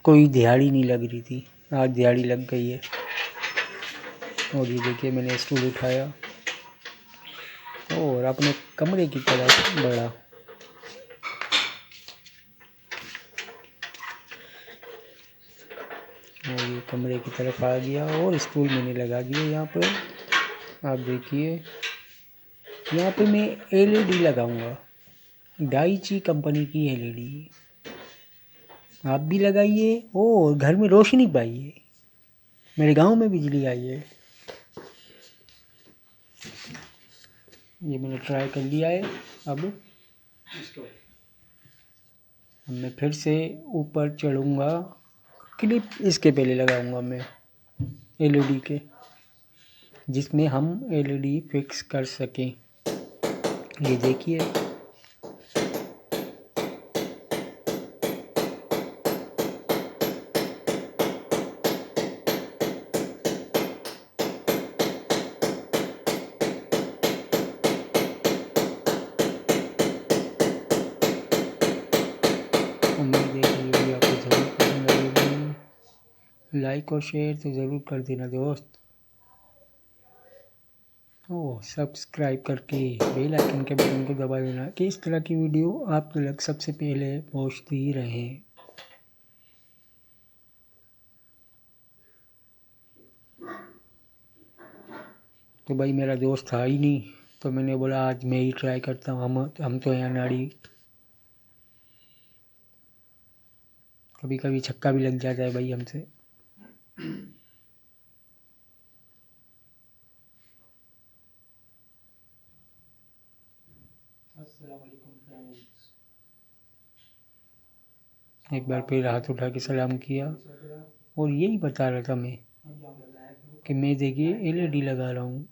कोई दिहाड़ी नहीं लग रही थी, आज दिहाड़ी लग गई है। और ये देखिए मैंने स्टूल उठाया और अपने कमरे की तरफ बढ़ा। और ये कमरे की तरफ आ गया और स्टूल मैंने लगा दिया यहाँ पर। आप देखिए यहाँ पे मैं एलईडी लगाऊंगा, डाइची कंपनी की एलईडी। आप भी लगाइए और घर में रोशनी पाइए। मेरे गांव में बिजली आई है। ये मैंने ट्राई कर लिया है। अब मैं फिर से ऊपर चढ़ूँगा। क्लिप इसके पहले लगाऊंगा मैं एलईडी के, जिसमें हम एलईडी फिक्स कर सकें। ये देखिए उम्मीद है कि वीडियो आपको ज़रूर पसंद आएगी। लाइक और शेयर तो ज़रूर कर देना दोस्त। और सब्सक्राइब करके बेल आइकन के बटन को दबा देना कि इस तरह की वीडियो आप तक सबसे पहले पहुंचती रहे। तो भाई मेरा दोस्त था ही नहीं, तो मैंने बोला आज मैं ही ट्राई करता हूँ। हम तो यहाँ नाड़ी, कभी कभी छक्का भी लग जाता है भाई हमसे। एक बार फिर हाथ उठा के सलाम किया और यही बता रहा था मैं कि मैं देखिए एलईडी लगा रहा हूँ,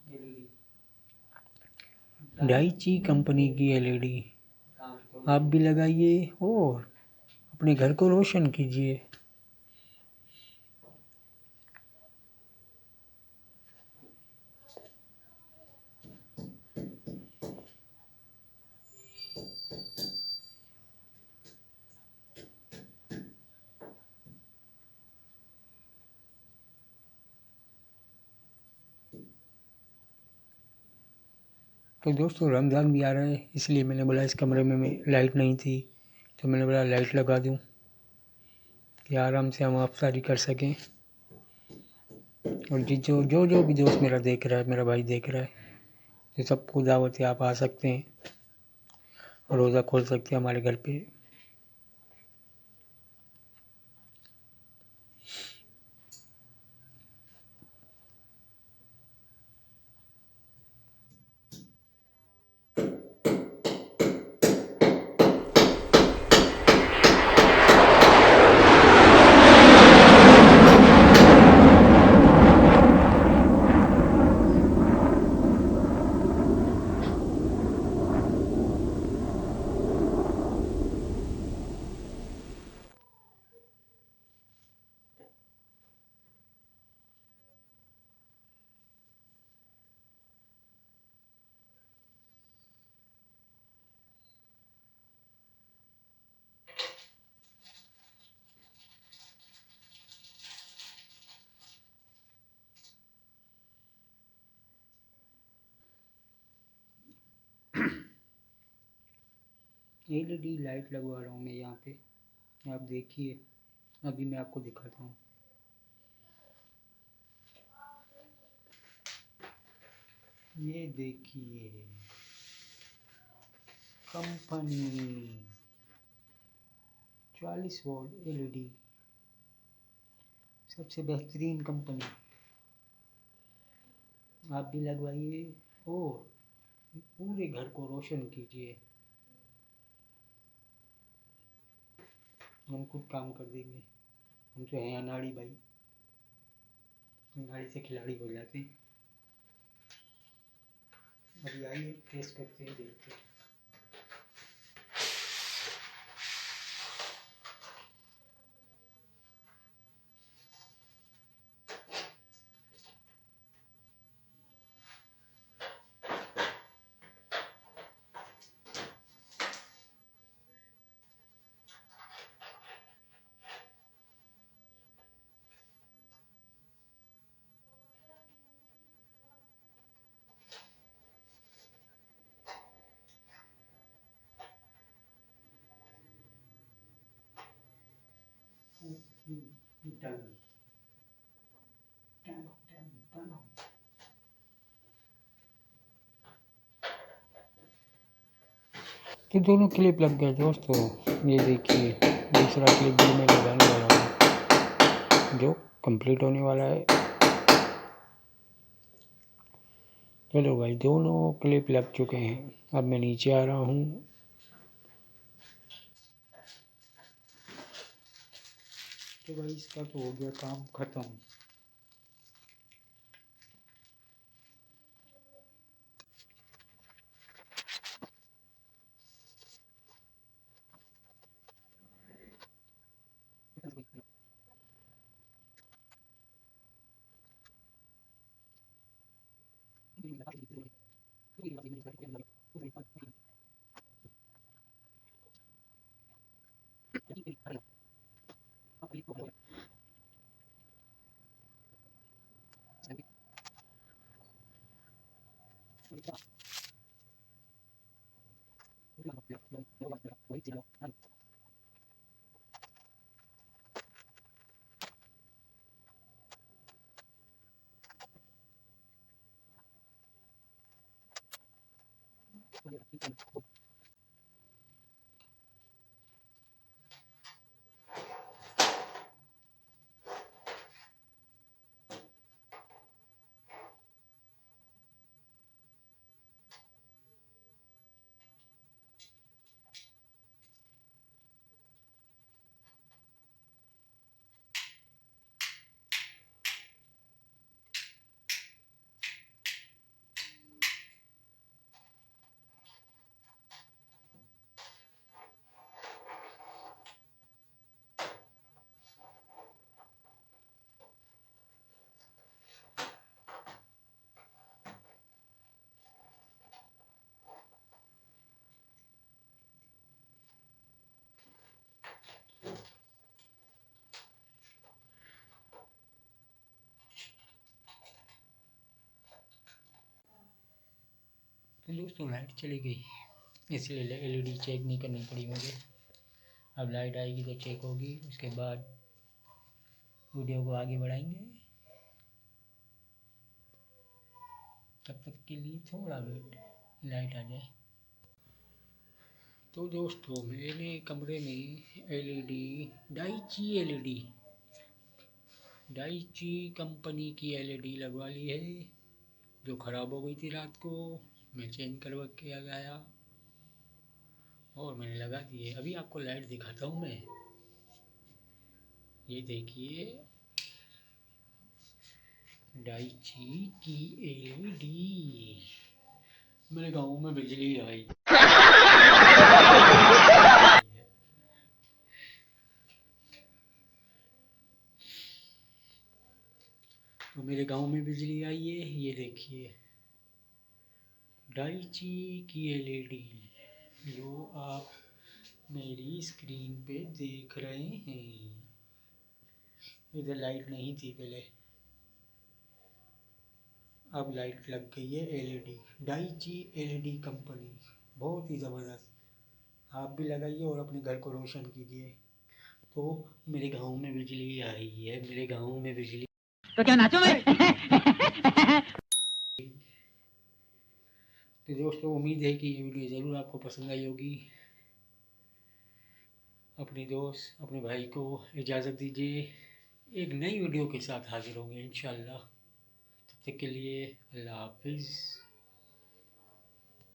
डाइची कंपनी की एलईडी। आप भी लगाइए और अपने घर को रोशन कीजिए। तो दोस्तों रमज़ान भी आ रहा है, इसलिए मैंने बोला इस कमरे में लाइट नहीं थी, तो मैंने बोला लाइट लगा दूं कि आराम से हम अफ्तारी कर सकें। और जो भी दोस्त मेरा देख रहा है, मेरा भाई देख रहा है, तो सबको दावत है, आप आ सकते हैं, रोज़ा खोल सकते हैं हमारे घर पे। एलईडी लाइट लगवा रहा हूँ मैं यहाँ पे, आप देखिए। अभी मैं आपको दिखाता हूँ। ये देखिए कंपनी 40 वोल्ट एलईडी, सबसे बेहतरीन कंपनी। आप भी लगवाइए और पूरे घर को रोशन कीजिए। हम खुद काम कर देंगे, हम तो हैं अनाड़ी भाई, अनाड़ी से खिलाड़ी हो जाते हैं। अभी आइए टेस्ट करते हैं, देखते हैं। तो दोनों क्लिप लग गए दोस्तों। ये देखिए दूसरा क्लिप भी मैं लगाने वाला हूँ जो कंप्लीट होने वाला है। चलो भाई दोनों क्लिप लग चुके हैं। अब मैं नीचे आ रहा हूँ। तो भाई इसका तो हो गया काम खत्म। तो दोस्तों लाइट चली गई, इसलिए एलईडी चेक नहीं करनी पड़ी मुझे। अब लाइट आएगी तो चेक होगी, उसके बाद वीडियो को आगे बढ़ाएंगे। तब तक के लिए थोड़ा वेट, लाइट आ जाए। तो दोस्तों मैंने कमरे में एलईडी डाइची कंपनी की एलईडी लगवा ली है, जो ख़राब हो गई थी रात को। मैं चेंज करवा के आ गया और मैंने लगा दी है। अभी आपको लाइट दिखाता हूँ मैं। ये देखिए डाइची की एलईडी। मेरे गांव में बिजली आई। तो मेरे गांव में बिजली आई है। ये देखिए डाइची की एलईडी जो आप मेरी स्क्रीन पे देख रहे हैं। इधर लाइट नहीं थी पहले, अब लाइट लग गई है। एलईडी डाइची एलईडी कंपनी बहुत ही ज़बरदस्त। आप भी लगाइए और अपने घर को रोशन कीजिए। तो मेरे गांव में बिजली आई है, मेरे गांव में बिजली। तो क्या नाचो मैं? तो दोस्तों उम्मीद है कि ये वीडियो ज़रूर आपको पसंद आई होगी। अपने दोस्त अपने भाई को इजाज़त दीजिए। एक नई वीडियो के साथ हाजिर होंगे इंशाल्लाह। तब तक के लिए अल्लाह हाफिज़।